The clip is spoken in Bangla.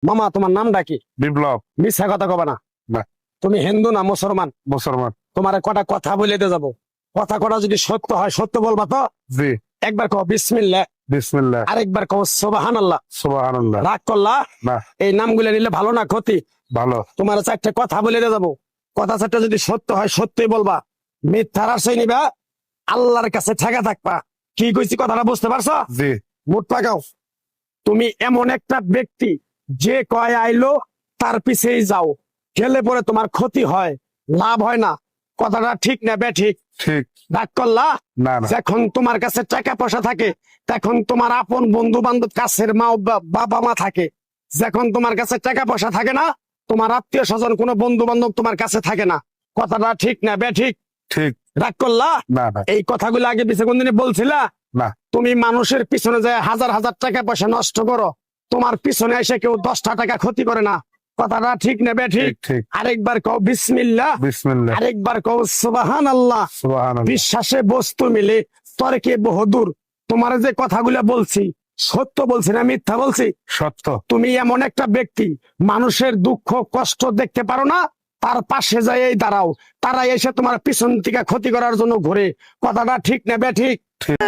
মামা তোমার নামটা কি? বিপ্লব। মিথ্যা কথা কবা না। না। তুমি হিন্দু না মুসলমান? মুসলমান। তোমার কটা কথা বলে দিয়ে যাবো, কথা কটা যদি সত্য হয় সত্য বলবা তো? জি। একবার কও বিসমিল্লাহ, বিসমিল্লাহ। আরেকবার কও সুবহানাল্লাহ। সুবহানাল্লাহ। রাগ করলা? না। এই নামগুলো নিলে ভালো না ক্ষতি? ভালো। তোমার চারটে কথা বলে দিয়ে যাবো, কথা চারটা যদি সত্য হয় সত্যই বলবা, মিথ্যার আশ্রয় নিবা, আল্লাহর কাছে ঠেকা থাকবা। কি কইছি কথাটা বুঝতে পারছো? জি। মুখ পাকাও। তুমি এমন একটা ব্যক্তি যে কয় আইলো তার পিছেই যাও, গেলে পরে তোমার ক্ষতি হয়, লাভ হয় না। কথাটা ঠিক না বে ঠিক? ঠিক। রাগ করলা? না না। যখন তোমার কাছে টাকা পয়সা থাকে তখন তোমার আপন বন্ধু বান্ধব, কাছের মা বাবা মা থাকে। যখন তোমার কাছে টাকা পয়সা থাকে না, তোমার আত্মীয় স্বজন কোনো বন্ধু বান্ধব তোমার কাছে থাকে না। কথাটা ঠিক না বে ঠিক? ঠিক। রাগ করলা? না না। এই কথাগুলো আগে পিছে কোনদিন বলছিলা? না। তুমি মানুষের পিছনে যায় হাজার হাজার টাকা পয়সা নষ্ট করো, তোমার পিছনে এসে কেউ 10টা টাকা ক্ষতি করে না। কথাটা ঠিক নেবে ঠিক? ঠিক ঠিক। আরেকবার কও বিসমিল্লাহ, বিসমিল্লাহ। আরেকবার কও সুবহানাল্লাহ। সুবহানাল্লাহ। বিশ্বাসে বস্তু মিলে তর্কে বহুদূর। তোমার যে কথাগুলো বলছি সত্য বলছি না মিথ্যা বলছি? সত্য। তুমি এমন একটা ব্যক্তি, মানুষের দুঃখ কষ্ট দেখতে পারো না, তার পাশে যাই দাঁড়াও, তারা এসে তোমার পিছন থেকে ক্ষতি করার জন্য ঘুরে। কথাটা ঠিক নেবে ঠিক? ঠিক।